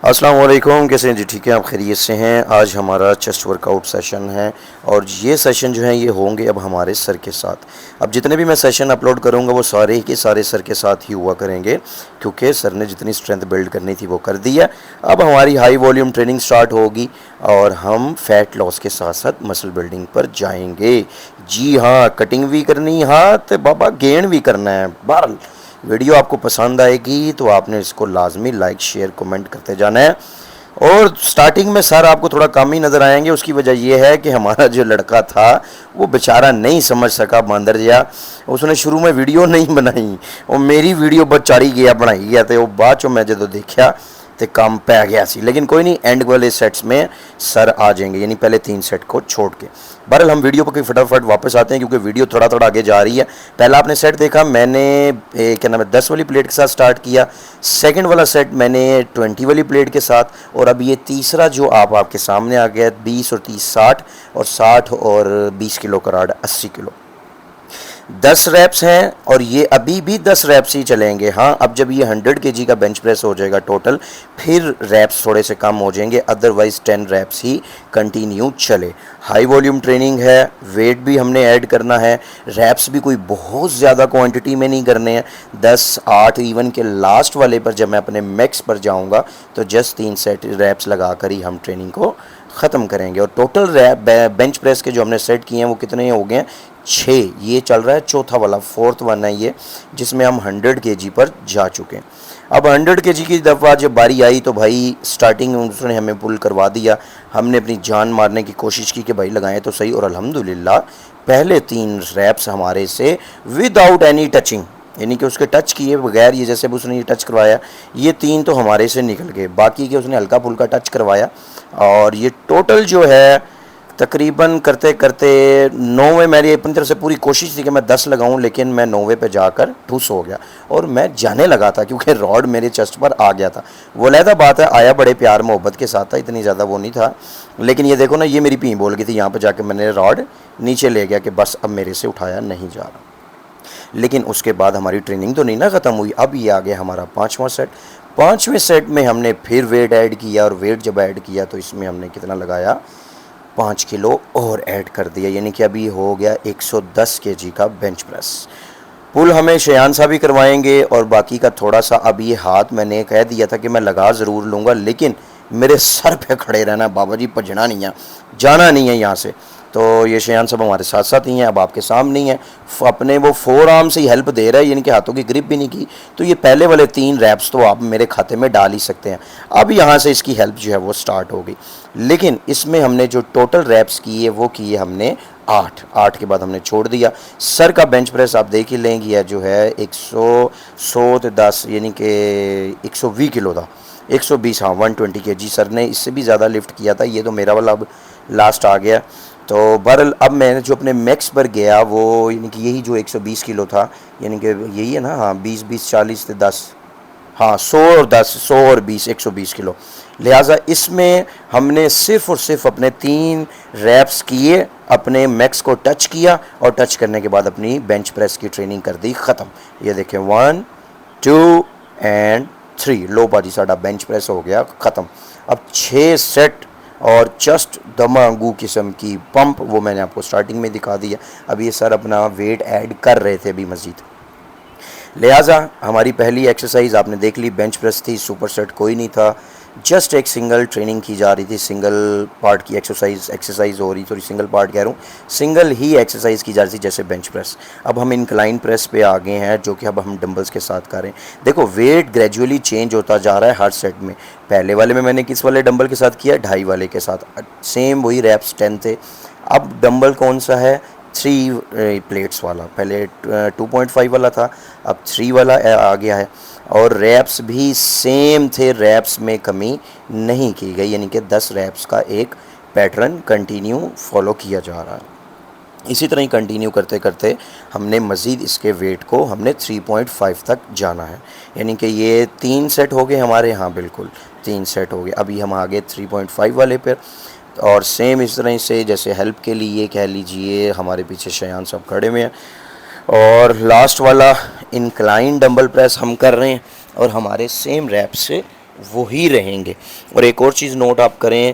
अस्सलाम वालेकुम, कैसे हैं जी? ठीक है, आप खैरियत से हैं। आज हमारा चेस्ट वर्कआउट सेशन है और ये सेशन जो है ये होंगे अब हमारे सर के साथ। अब जितने भी मैं सेशन अपलोड करूँगा वो सारे के सारे सर के साथ ही हुआ करेंगे, क्योंकि सर ने जितनी स्ट्रेंथ बिल्ड करनी थी वो कर दी है। अब हमारी हाई वॉल्यूम ट्रेनिंग स्टार्ट होगी और हम फैट लॉस के साथ साथ मसल बिल्डिंग पर जाएंगे। जी हाँ, कटिंग भी करनी, हाँ तो बाबा गेन भी करना है। बहरहाल वीडियो आपको पसंद आएगी तो आपने इसको लाजमी लाइक शेयर कमेंट करते जाना है। और स्टार्टिंग में सर आपको थोड़ा कम ही नज़र आएंगे, उसकी वजह यह है कि हमारा जो लड़का था वो बेचारा नहीं समझ सका, बंदर गया, उसने शुरू में वीडियो नहीं बनाई, वो मेरी वीडियो बस चाड़ी गया बनाई गया, तो वो बाद चो मैं जो देखा तो काम पै गया सी। लेकिन कोई नहीं, एंड वाले सेट्स में सर आ जाएंगे, यानी पहले 3 सेट को छोड़ के। बहरहाल हम वीडियो पर फटाफट वापस आते हैं क्योंकि वीडियो थोड़ा थोड़ा आगे जा रही है। पहला आपने सेट देखा, मैंने क्या नाम है 10 वाली प्लेट के साथ स्टार्ट किया। सेकंड वाला सेट मैंने 20 वाली प्लेट के साथ, और अब ये तीसरा जो आपके सामने आ गया 20 और 30 60, और 60 और 20 किलो का रॉड 80 किलो, 10 रैप्स हैं और ये अभी भी 10 रैप्स ही चलेंगे। हाँ, अब जब ये 100 केजी का बेंच प्रेस हो जाएगा टोटल, फिर रैप्स थोड़े से कम हो जाएंगे, अदरवाइज 10 रैप्स ही कंटिन्यू चले। हाई वॉल्यूम ट्रेनिंग है, वेट भी हमने ऐड करना है, रैप्स भी कोई बहुत ज़्यादा क्वांटिटी में नहीं करने हैं। 10 8 इवन के लास्ट वाले पर जब मैं अपने मैक्स पर जाऊँगा तो जस्ट 3 सेट रैप्स लगा कर ही हम ट्रेनिंग को ख़त्म करेंगे। और टोटल रैप बेंच प्रेस के जो हमने सेट किए हैं वो कितने हो गए हैं? 6। ये चल रहा है चौथा वाला, 4th वन है ये, जिसमें हम 100 केजी पर जा चुके हैं। अब 100 केजी की दफ़ा जब बारी आई तो भाई स्टार्टिंग में उसने हमें पुल करवा दिया। हमने अपनी जान मारने की कोशिश की कि भाई लगाएं तो सही, और अल्हम्दुलिल्लाह पहले 3 रैप्स हमारे से विदाउट एनी टचिंग, यानी कि उसके टच किए बगैर, ये जैसे उसने ये टच करवाया, ये 3 तो हमारे से निकल गए, बाकी के उसने हल्का फुल्का टच करवाया। और ये टोटल जो है तकरीबन करते करते 9वें, मेरी अपनी तरफ से पूरी कोशिश थी कि मैं 10 लगाऊं, लेकिन मैं 9वें पे जाकर ठूस हो गया और मैं जाने लगा था क्योंकि रॉड मेरे चेस्ट पर आ गया था। वो अलहदा बात है, आया बड़े प्यार मोहब्बत के साथ था, इतनी ज़्यादा वो नहीं था। लेकिन ये देखो ना, ये मेरी पी बोल गई थी, यहाँ पर जाकर मैंने रॉड नीचे ले गया कि बस अब मेरे से उठाया नहीं जा रहा। लेकिन उसके बाद हमारी ट्रेनिंग तो नहीं ना ख़त्म हुई। अब ये आ गया हमारा 5वां सेट। 5वें सेट में हमने फिर वेट ऐड किया, और वेट जब ऐड किया तो इसमें हमने कितना लगाया? 5 किलो और ऐड कर दिया, यानी कि अभी हो गया 110 केजी का बेंच प्रेस। पुल हमें शयान साहब भी करवाएंगे, और बाकी का थोड़ा सा अब ये हाथ मैंने कह दिया था कि मैं लगा ज़रूर लूँगा, लेकिन मेरे सर पे खड़े रहना बाबा जी, भजना नहीं है, जाना नहीं है यहाँ से। तो ये शयान साहब हमारे साथ साथ ही हैं, अब आपके सामने ही हैं, अपने वो 4 आर्म से ही हेल्प दे रहा है, यानी कि हाथों की ग्रिप भी नहीं की। तो ये पहले वाले 3 रैप्स तो आप मेरे खाते में डाल ही सकते हैं। अब यहाँ से इसकी हेल्प जो है वो स्टार्ट हो गई, लेकिन इसमें हमने जो टोटल रैप्स किए वो किए हमने 8 के बाद हमने छोड़ दिया। सर का बेंच प्रेस आप देख ही लेंगे, जो है 110 यानी कि 120 किलो था, 120, हाँ 120 केजी। सर ने इससे भी ज़्यादा लिफ्ट किया था, ये तो मेरा वाला अब लास्ट आ गया। तो बहरहाल अब मैंने जो अपने मैक्स पर गया वो यानी कि यही जो 120 किलो था, यानी कि यही है ना, हाँ 20 20 40 से 10, हाँ 100 और 10, 100 और 20, 120 किलो। लिहाजा इसमें हमने सिर्फ और सिर्फ अपने 3 रैप्स किए, अपने मैक्स को टच किया, और टच करने के बाद अपनी बेंच प्रेस की ट्रेनिंग कर दी ख़त्म। ये देखें 1 2 एंड 3, लो बाजी साडा बेंच प्रेस हो गया ख़त्म। अब 6 सेट और जस्ट दमागू किस्म की पंप, वो मैंने आपको स्टार्टिंग में दिखा दिया। अब ये सर अपना वेट ऐड कर रहे थे अभी मज़ीद। लिहाजा हमारी पहली एक्सरसाइज आपने देख ली, बेंच प्रेस थी, सुपर सेट कोई नहीं था, जस्ट एक सिंगल ट्रेनिंग की जा रही थी, सिंगल पार्ट की एक्सरसाइज हो रही, सॉरी सिंगल पार्ट कह रहा हूँ, सिंगल ही एक्सरसाइज की जा रही थी जैसे बेंच प्रेस। अब हम इंक्लाइन प्रेस पे आ गए हैं, जो कि अब हम डंबल्स के साथ कर रहे हैं। देखो वेट ग्रेजुअली चेंज होता जा रहा है हर सेट में। पहले वाले में मैंने किस वाले डंबल के साथ किया? 2.5 वाले के साथ, सेम वही रैप्स 10 थे। अब डंबल कौन सा है? 3 प्लेट्स वाला, पहले 2.5 वाला था, अब 3 वाला आ गया है। और रैप्स भी सेम थे, रैप्स में कमी नहीं की गई, यानी कि 10 रैप्स का एक पैटर्न कंटिन्यू फॉलो किया जा रहा है। इसी तरह ही कंटिन्यू करते करते हमने मज़ीद इसके वेट को हमने 3.5 तक जाना है, यानी कि ये 3 सेट हो गए हमारे यहाँ, बिल्कुल 3 सेट हो गए। अभी हम आ गए 3.5 वाले पर, और सेम इस तरह से जैसे हेल्प के लिए कह लीजिए, हमारे पीछे शयान सब खड़े हुए हैं, और लास्ट वाला इंक्लाइन डंबल प्रेस हम कर रहे हैं, और हमारे सेम रैप से वो ही रहेंगे। और एक और चीज़ नोट आप करें,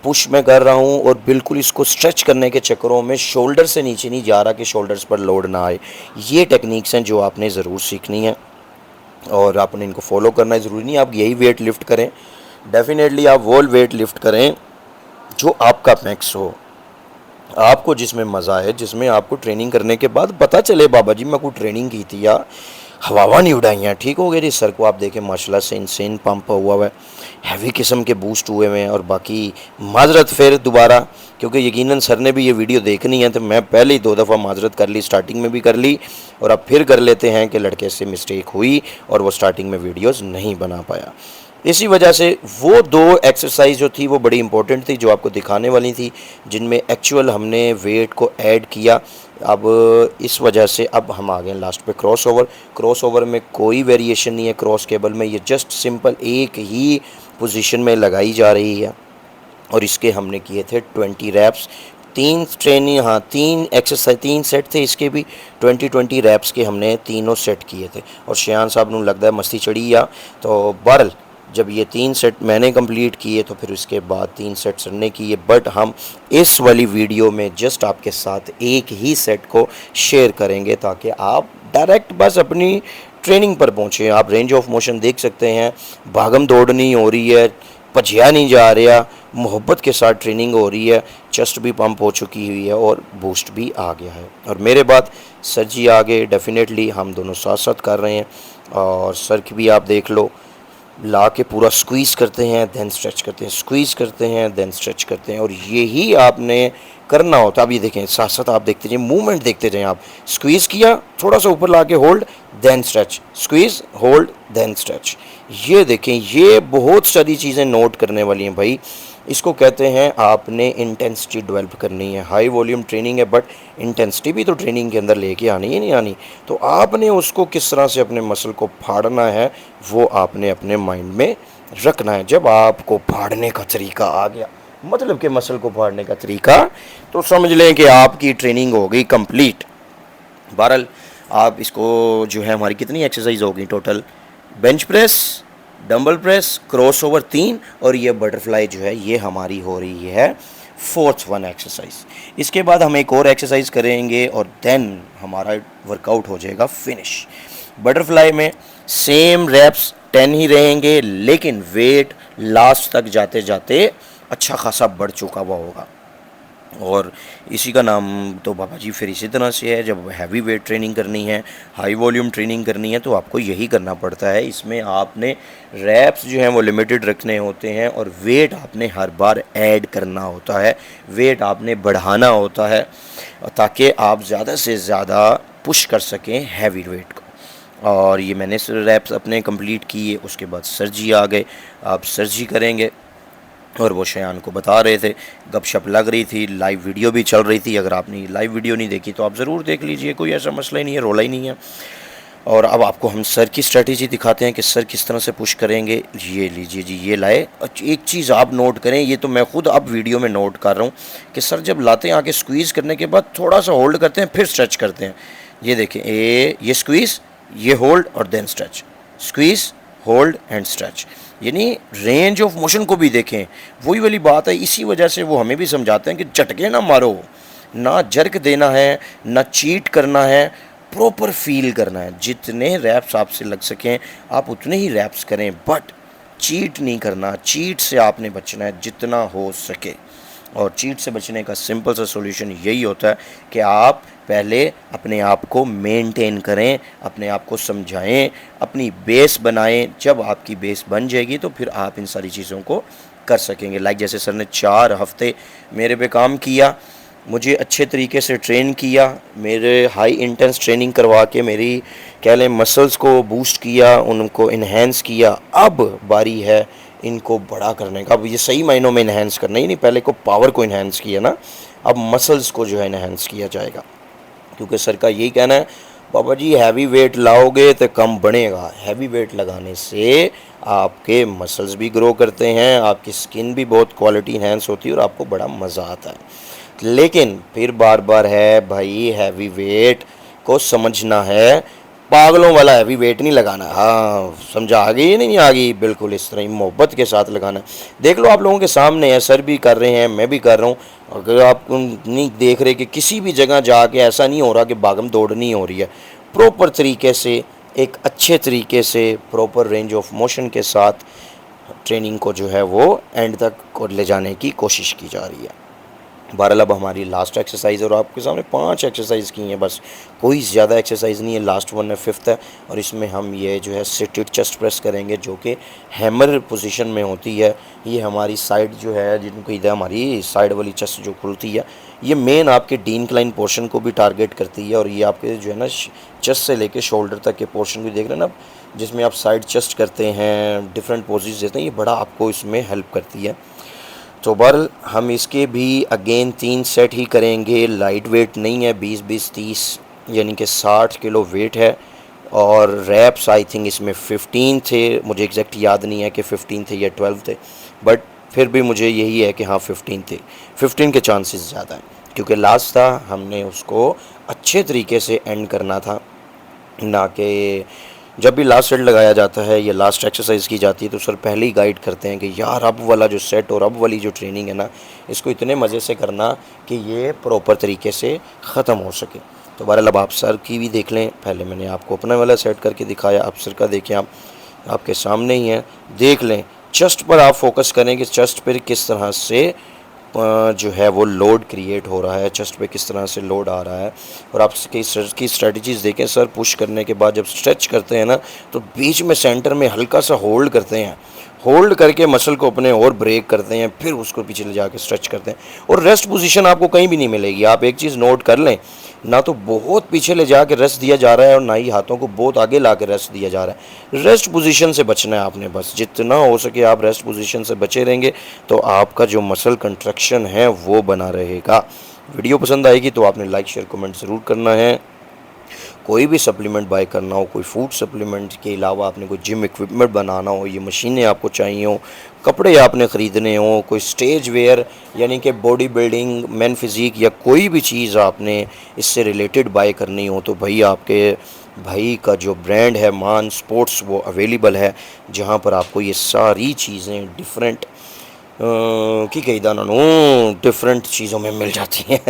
पुश मैं कर रहा हूँ और बिल्कुल इसको स्ट्रेच करने के चक्करों में शोल्डर से नीचे नहीं जा रहा कि शोल्डर्स पर लोड ना आए। ये टेक्निक्स हैं जो आपने ज़रूर सीखनी है और आपने इनको फॉलो करना है। ज़रूरी नहीं आप यही वेट लिफ्ट करें, डेफिनेटली आप वो वेट लिफ्ट करें जो आपका मैक्स हो, आपको जिसमें मज़ा है, जिसमें आपको ट्रेनिंग करने के बाद पता चले बाबा जी मैं कोई ट्रेनिंग की थी या हवा नहीं उड़ाई हैं। ठीक हो गया जी। सर को आप देखें माशाल्लाह से इंसेन पंप हुआ है, हैवी किस्म के बूस्ट हुए हुए हैं। और बाकी माजरत फिर दोबारा, क्योंकि यकीनन सर ने भी ये वीडियो देखनी है तो मैं पहले ही 2 दफ़ा माजरत कर ली, स्टार्टिंग में भी कर ली और अब फिर कर लेते हैं कि लड़के से मिस्टेक हुई और वो स्टार्टिंग में वीडियोज़ नहीं बना पाया। इसी वजह से वो 2 एक्सरसाइज जो थी वो बड़ी इंपॉर्टेंट थी जो आपको दिखाने वाली थी, जिनमें एक्चुअल हमने वेट को ऐड किया। अब इस वजह से अब हम आ गए लास्ट पे क्रॉस ओवर में कोई वेरिएशन नहीं है। क्रॉस केबल में ये जस्ट सिंपल एक ही पोजीशन में लगाई जा रही है और इसके हमने किए थे 20 रैप्स। 3 ट्रेनिंग, हाँ 3 एक्सरसाइज 3 सेट थे इसके भी, 20 रैप्स के हमने तीनों सेट किए थे। और शियान साहब नू लगता है मस्ती चढ़ी या, तो बहरल जब ये 3 सेट मैंने कंप्लीट किए तो फिर उसके बाद 3 सेट सर ने किए। बट हम इस वाली वीडियो में जस्ट आपके साथ एक ही सेट को शेयर करेंगे ताकि आप डायरेक्ट बस अपनी ट्रेनिंग पर पहुँचें। आप रेंज ऑफ मोशन देख सकते हैं, भागम दौड़ नहीं हो रही है, भजिया नहीं जा रहा, मोहब्बत के साथ ट्रेनिंग हो रही है, चेस्ट भी पंप हो चुकी हुई है और बूस्ट भी आ गया है। और मेरे बाद सर जी आ गए, डेफिनेटली हम दोनों साथ साथ कर रहे हैं। और सर की भी आप देख लो, ला के पूरा स्क्वीज़ करते हैं देन स्ट्रेच करते हैं, स्क्वीज़ करते हैं देन स्ट्रेच करते हैं। और यही आपने करना होता है। अब ये देखें, साथ साथ आप देखते जाइए, मूवमेंट देखते जाएं। आप स्क्वीज़ किया, थोड़ा सा ऊपर ला के hold then stretch, squeeze hold then stretch. ये देखें, ये बहुत सारी चीज़ें नोट करने वाली हैं भाई। इसको कहते हैं आपने इंटेंसिटी डेवलप करनी है। हाई वॉल्यूम ट्रेनिंग है बट इंटेंसिटी भी तो ट्रेनिंग के अंदर लेके आनी है, नहीं आनी। तो आपने उसको किस तरह से अपने मसल को फाड़ना है वो आपने अपने माइंड में रखना है। जब आपको फाड़ने का तरीका आ गया, मतलब कि मसल को फाड़ने का तरीका, तो समझ लें कि आपकी ट्रेनिंग हो गई कंप्लीट। बहरहाल आप इसको जो है, हमारी कितनी एक्सरसाइज होगी total, bench press, dumbbell press, cross over 3 और ये बटरफ्लाई जो है ये हमारी हो रही है 4th वन एक्सरसाइज। इसके बाद हम एक और एक्सरसाइज करेंगे और देन हमारा वर्कआउट हो जाएगा फिनिश। बटरफ्लाई में सेम रैप्स 10 ही रहेंगे लेकिन वेट लास्ट तक जाते जाते अच्छा खासा बढ़ चुका हुआ होगा। और इसी का नाम तो बाबा जी फिर इसी तरह से है, जब हैवी वेट ट्रेनिंग करनी है, हाई वॉल्यूम ट्रेनिंग करनी है तो आपको यही करना पड़ता है। इसमें आपने रैप्स जो हैं वो लिमिटेड रखने होते हैं और वेट आपने हर बार ऐड करना होता है, वेट आपने बढ़ाना होता है ताकि आप ज़्यादा से ज़्यादा पुश कर सकें हैवी वेट को। और ये मैंने रैप्स अपने कंप्लीट किए, उसके बाद सर जी आ गए। आप सर जी करेंगे और वो शयान को बता रहे थे, गपशप लग रही थी, लाइव वीडियो भी चल रही थी। अगर आपने लाइव वीडियो नहीं देखी तो आप ज़रूर देख लीजिए, कोई ऐसा मसला ही नहीं है, रोला ही नहीं है। और अब आपको हम सर की स्ट्रेटजी दिखाते हैं कि सर किस तरह से पुश करेंगे। ये लीजिए जी, ये लाए। एक चीज़ आप नोट करें, ये तो मैं खुद अब वीडियो में नोट कर रहा हूँ कि सर जब लाते हैं आके स्क्वीज़ करने के बाद थोड़ा सा होल्ड करते हैं फिर स्ट्रेच करते हैं। ये देखें, ये स्क्वीज़, ये होल्ड और then stretch, squeeze hold and stretch, यानी रेंज ऑफ मोशन को भी देखें। वही वाली बात है, इसी वजह से वो हमें भी समझाते हैं कि झटके ना मारो, ना जर्क देना है, ना चीट करना है, प्रॉपर फील करना है। जितने रैप्स आपसे लग सकें आप उतने ही रैप्स करें, बट चीट नहीं करना। चीट से आपने बचना है जितना हो सके। और चीट से बचने का सिंपल सा सॉल्यूशन यही होता है कि आप पहले अपने आप को मेंटेन करें, अपने आप को समझाएं, अपनी बेस बनाएं। जब आपकी बेस बन जाएगी तो फिर आप इन सारी चीज़ों को कर सकेंगे। लाइक जैसे सर ने 4 हफ्ते मेरे पे काम किया, मुझे अच्छे तरीके से ट्रेन किया, मेरे हाई इंटेंस ट्रेनिंग करवा के मेरी कह लें मसल्स को बूस्ट किया, उनको इन्हेंस किया। अब बारी है इनको बड़ा करने का। अब ये सही मायनों में इन्हेंस करना ही नहीं, पहले को पावर को इन्हेंस किया ना, अब मसल्स को जो है इन्हेंस किया जाएगा। क्योंकि सर का यही कहना है, बाबा जी हैवी वेट लाओगे तो कम बढ़ेगा। हैवी वेट लगाने से आपके मसल्स भी ग्रो करते हैं, आपकी स्किन भी बहुत क्वालिटी इन्हेंस होती है और आपको बड़ा मज़ा आता है। लेकिन फिर बार बार है भाई, हैवी वेट को समझना है पागलों वाला हैवी वेट नहीं लगाना। हाँ समझा, आ गई नहीं आ गई, बिल्कुल इस तरह ही मोहब्बत के साथ लगाना है। देख लो आप लोगों के सामने है, सर भी कर रहे हैं, मैं भी कर रहा हूँ। अगर आप नहीं देख रहे कि किसी भी जगह जाके ऐसा नहीं हो रहा कि भागम दौड़ नहीं हो रही है, प्रॉपर तरीके से, एक अच्छे तरीके से, प्रॉपर रेंज ऑफ मोशन के साथ ट्रेनिंग को जो है वो एंड तक को ले जाने की कोशिश की जा रही है। बहरहाल अब हमारी लास्ट एक्सरसाइज और आपके सामने 5 एक्सरसाइज की हैं बस, कोई ज़्यादा एक्सरसाइज नहीं है। लास्ट वन है, 5th है, और इसमें हम ये जो है सिटेड चेस्ट प्रेस करेंगे, जो कि हैमर पोजीशन में होती है। ये हमारी साइड जो है, जिनको इधर हमारी साइड वाली चेस्ट जो खुलती है, ये मेन आपके डी इंक्लाइन पोर्शन को भी टारगेट करती है। और ये आपके जो है ना चेस्ट से लेके शोल्डर तक के पोर्शन भी देख रहे हैं ना, जिसमें आप साइड चेस्ट करते हैं, डिफरेंट पोजेस देते हैं, ये बड़ा आपको इसमें हेल्प करती है। तो बहरहाल हम इसके भी अगेन 3 सेट ही करेंगे। लाइट वेट नहीं है, 20-20-30 यानी कि 60 किलो वेट है। और रैप्स आई थिंक इसमें 15 थे, मुझे एग्जैक्ट याद नहीं है कि 15 थे या 12 थे, बट फिर भी मुझे यही है कि हाँ 15 थे। 15 के चांसेस ज़्यादा हैं, क्योंकि लास्ट था, हमने उसको अच्छे तरीके से एंड करना था, ना कि जब भी लास्ट सेट लगाया जाता है या लास्ट एक्सरसाइज की जाती है तो सर पहले ही गाइड करते हैं कि यार अब वाला जो सेट और अब वाली जो ट्रेनिंग है ना, इसको इतने मज़े से करना कि ये प्रॉपर तरीके से ख़त्म हो सके। तो बहरहाल अब आप सर की भी देख लें, पहले मैंने आपको अपना वाला सेट करके दिखाया, अब सर का देखें, आप आपके सामने ही है, देख लें। चेस्ट पर आप फोकस करें कि चेस्ट पर किस तरह से जो है वो लोड क्रिएट हो रहा है, चेस्ट पे किस तरह से लोड आ रहा है। और आप की स्ट्रेटजीज़ देखें, सर पुश करने के बाद जब स्ट्रेच करते हैं ना, तो बीच में सेंटर में हल्का सा होल्ड करते हैं, होल्ड करके मसल को अपने और ब्रेक करते हैं, फिर उसको पीछे ले जाके स्ट्रेच करते हैं। और रेस्ट पोजीशन आपको कहीं भी नहीं मिलेगी। आप एक चीज़ नोट कर लें, ना तो बहुत पीछे ले जाके रेस्ट दिया जा रहा है और ना ही हाथों को बहुत आगे ला के रेस्ट दिया जा रहा है। रेस्ट पोजीशन से बचना है आपने, बस जितना हो सके आप रेस्ट पोजीशन से बचे रहेंगे तो आपका जो मसल कंट्रैक्शन है वो बना रहेगा। वीडियो पसंद आएगी तो आपने लाइक शेयर कमेंट ज़रूर करना है। कोई भी सप्लीमेंट बाय करना हो, कोई फूड सप्लीमेंट के अलावा आपने कोई जिम इक्विपमेंट बनाना हो, ये मशीनें आपको चाहिए हो, कपड़े आपने ख़रीदने हो, कोई स्टेज वेयर यानी कि बॉडी बिल्डिंग, मैन फिज़िक या कोई भी चीज़ आपने इससे रिलेटेड बाय करनी हो, तो भाई आपके भाई का जो ब्रांड है मान स्पोर्ट्स वो अवेलेबल है, जहाँ पर आपको ये सारी चीज़ें डिफरेंट की कही दाना डिफरेंट चीज़ों में मिल जाती हैं।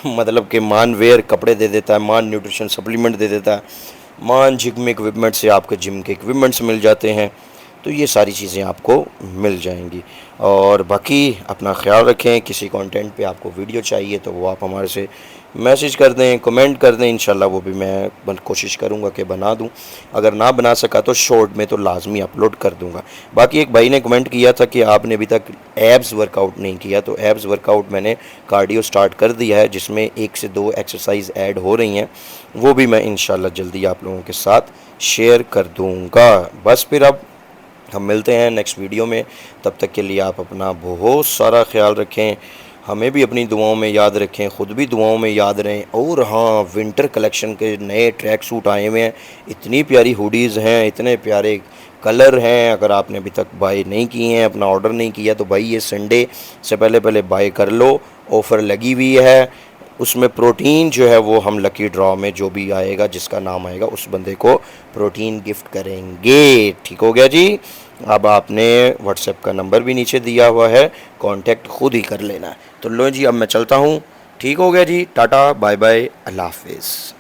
मतलब कि मान वेयर कपड़े दे देता है, मान न्यूट्रिशन सप्लीमेंट दे देता है, मान जिम इक्विपमेंट से आपके जिम के इक्विपमेंट्स मिल जाते हैं। तो ये सारी चीज़ें आपको मिल जाएंगी। और बाकी अपना ख्याल रखें। किसी कंटेंट पे आपको वीडियो चाहिए तो वो आप हमारे से मैसेज कर दें, कमेंट कर दें, इंशाल्लाह वो भी मैं कोशिश करूँगा कि बना दूँ। अगर ना बना सका तो शॉर्ट में तो लाजमी अपलोड कर दूँगा। बाकी एक भाई ने कमेंट किया था कि आपने अभी तक एब्स वर्कआउट नहीं किया, तो एब्स वर्कआउट मैंने कार्डियो स्टार्ट कर दिया है, जिसमें 1 से 2 एक्सरसाइज ऐड हो रही हैं, वो भी मैं इंशाल्लाह जल्दी आप लोगों के साथ शेयर कर दूँगा। बस फिर अब हम मिलते हैं नेक्स्ट वीडियो में, तब तक के लिए आप अपना बहुत सारा ख्याल रखें, हमें भी अपनी दुआओं में याद रखें, ख़ुद भी दुआओं में याद रहें। और हाँ, विंटर कलेक्शन के नए ट्रैक सूट आए हुए हैं, इतनी प्यारी हुडीज़ हैं, इतने प्यारे कलर हैं। अगर आपने अभी तक बाय नहीं किए हैं, अपना ऑर्डर नहीं किया, तो भाई ये संडे से पहले बाय कर लो, ऑफ़र लगी हुई है। उसमें प्रोटीन जो है वो हम लकी ड्रॉ में जो भी आएगा, जिसका नाम आएगा, उस बंदे को प्रोटीन गिफ्ट करेंगे। ठीक हो गया जी। अब आपने व्हाट्सएप का नंबर भी नीचे दिया हुआ है, कांटेक्ट खुद ही कर लेना है। तो लो जी, अब मैं चलता हूँ। ठीक हो गया जी, टाटा बाय बाय, अल्लाह हाफिज़।